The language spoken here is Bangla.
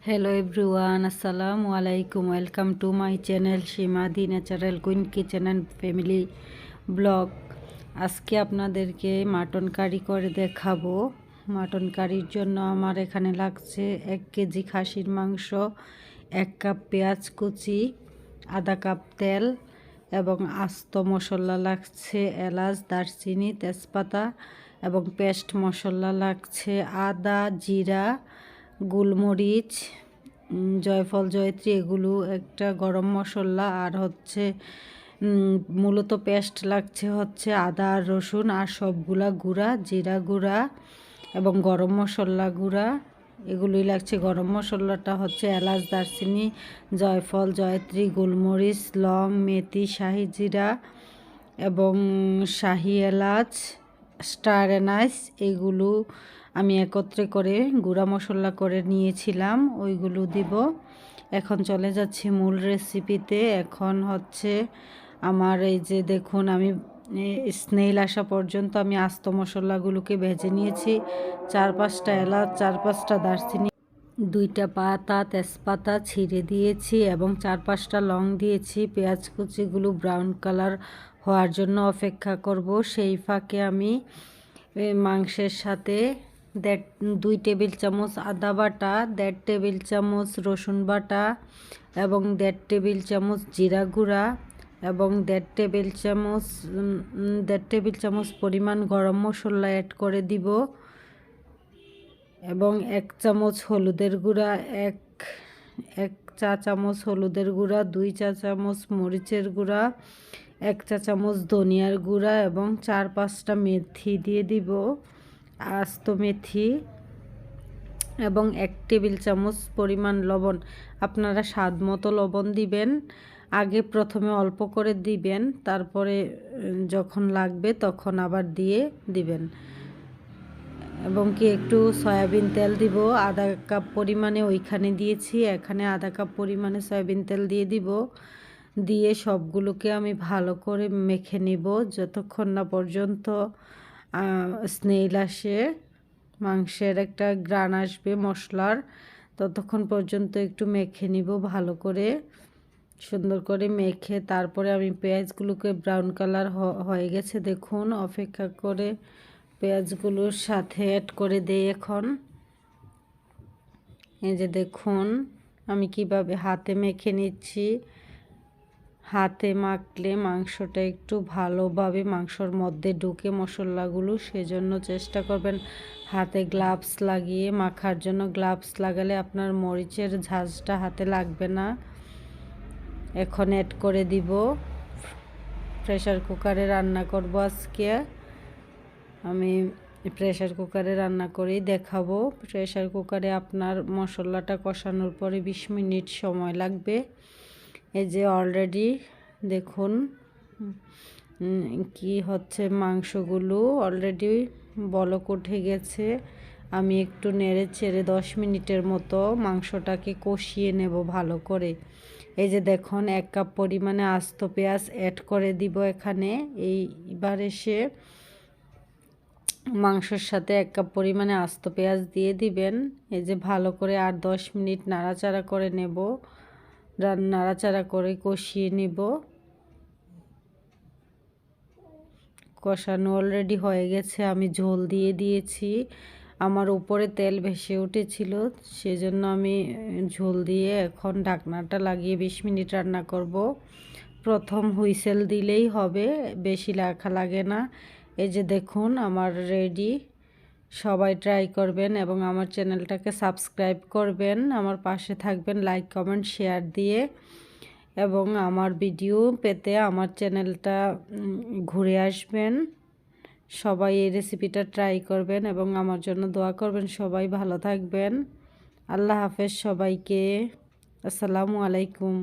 Hello everyone, Assalamu Alaikum. Welcome to my channel Shimadi Natural Queen Kitchen and Family Blog. আজকে আপনাদেরকে মাটন কারি করে দেখাবো। মাটন কারির জন্য আমার এখানে লাগছে 1 কেজি খাসির মাংস, 1 কাপ পেঁয়াজ কুচি, আধা কাপ তেল এবং আস্ত মশলা লাগছে এলাচ, দারচিনি, তেজপাতা এবং পেস্ট মশলা লাগছে আদা, জিরা, গোলমরিচ, জয়ফল, জয়ত্রী, এগুলো একটা গরম মশলা আর হচ্ছে মূলত পেস্ট লাগছে হচ্ছে আদা আর রসুন আর সবগুলা গুঁড়া, জিরা গুঁড়া এবং গরম মশলা গুঁড়া এগুলোই লাগছে। গরম মশলাটা হচ্ছে এলাচ, দারচিনি, জয়ফল, জয়ত্রী, গোলমরিচ, লং, মেথি, শাহি জিরা এবং শাহি এলাচ, স্টার এনাইস এগুলো আমি একত্রে করে গুঁড়া মশলা করে নিয়েছিলাম, ওইগুলো দিব। এখন চলে যাচ্ছি মূল রেসিপিতে। এখন হচ্ছে আমার এই যে দেখুন, আমি স্মেল আসা পর্যন্ত আমি আস্ত মশলাগুলোকে ভেজে নিয়েছি। 4-5টা এলাচ, 4-5টা দারচিনি, 2টা পাতা তেজপাতা ছিঁড়ে দিয়েছি এবং 4-5টা লং দিয়েছি। পেঁয়াজ কুচিগুলো ব্রাউন কালার হওয়ার জন্য অপেক্ষা করব। সেই ফাঁকে আমি মাংসের সাথে 2 টেবিল চামচ আদা বাটা, 1.5 টেবিল চামচ রসুন বাটা এবং 1.5 টেবিল চামচ জিরা গুঁড়া এবং 1.5 টেবিল চামচ পরিমাণ গরম মশলা অ্যাড করে দিব এবং 1 চামচ হলুদের গুঁড়া, 1 চা চামচ হলুদের গুঁড়া, 2 চা চামচ মরিচের গুঁড়া, 1 চা চামচ ধনিয়ার গুঁড়া এবং 4-5টা মেথি দিয়ে দিব, আস্ত মেথি এবং 1 টেবিল চামচ পরিমাণ লবণ। আপনারা স্বাদ মতো লবণ দিবেন। আগে প্রথমে অল্প করে দিবেন, তারপরে যখন লাগবে তখন আবার দিয়ে দিবেন। এবং কি একটু সয়াবিন তেল দিব, আধা কাপ পরিমাণে ওইখানে দিয়েছি, এখানে আধা কাপ পরিমাণে সয়াবিন তেল দিয়ে দিব। দিয়ে সবগুলোকে আমি ভালো করে মেখে নিব যতক্ষণ না পর্যন্ত স্মেল আসে, মাংসের একটা গ্রান আসবে মশলার, ততক্ষণ পর্যন্ত একটু মেখে নিব ভালো করে, সুন্দর করে মেখে। তারপরে আমি পেঁয়াজগুলোকে ব্রাউন কালার হয়ে গেছে দেখুন, অপেক্ষা করে পেঁয়াজগুলোর সাথে অ্যাড করে দেই। এখন এই যে দেখুন আমি কিভাবে হাতে মেখে নিচ্ছি। হাতে মাখলে মাংসটা একটু ভালোভাবে মাংসর মধ্যে ঢুকে মশলাগুলো, সেজন্য চেষ্টা করবেন হাতে গ্লাভস লাগিয়ে মাখার জন্য। গ্লাভস লাগালে আপনার মরিচের ঝাঁঝটা হাতে লাগবে না। এখন অ্যাড করে দিব। প্রেসার কুকারে রান্না করব আজকে, আমি প্রেসার কুকারে রান্না করেই দেখাবো। প্রেসার কুকারে আপনার মশলাটা কষানোর পরে 20 মিনিট সময় লাগবে। এই যে অলরেডি দেখুন কি হচ্ছে, মাংসগুলো অলরেডি বলক উঠে গেছে। আমি একটু নেড়ে চেড়ে 10 মিনিটের মতো মাংসটাকে কষিয়ে নেব ভালো করে। এই যে দেখুন 1 কাপ পরিমাণে আস্ত পেঁয়াজ অ্যাড করে দিব এখানে। এইবার এসে মাংসের সাথে 1 কাপ পরিমাণে আস্ত পেঁয়াজ দিয়ে দিবেন। এই যে ভালো করে আর 10 মিনিট নাড়াচাড়া করে নেব, নাড়াচাড়া করে কষিয়ে নিব। কষানো অলরেডি হয়ে গেছে, আমি ঝোল দিয়ে দিয়েছি। আমার উপরে তেল ভেসে উঠেছিল, সেজন্য আমি ঝোল দিয়ে এখন ঢাকনাটা লাগিয়ে 20 মিনিট রান্না করব। প্রথম হুইসেল দিলেই হবে, বেশি রাখা লাগে না। এই যে দেখুন আমার রেডি। সবাই ট্রাই করবেন এবং আমার চ্যানেলটাকে সাবস্ক্রাইব করবেন, আমার পাশে থাকবেন লাইক কমেন্ট শেয়ার দিয়ে। এবং আমার ভিডিও পেতে আমার চ্যানেলটা ঘুরে আসবেন। সবাই এই রেসিপিটা ট্রাই করবেন এবং আমার জন্য দোয়া করবেন। সবাই ভালো থাকবেন। আল্লাহ হাফেজ সবাইকে। আসসালামু আলাইকুম।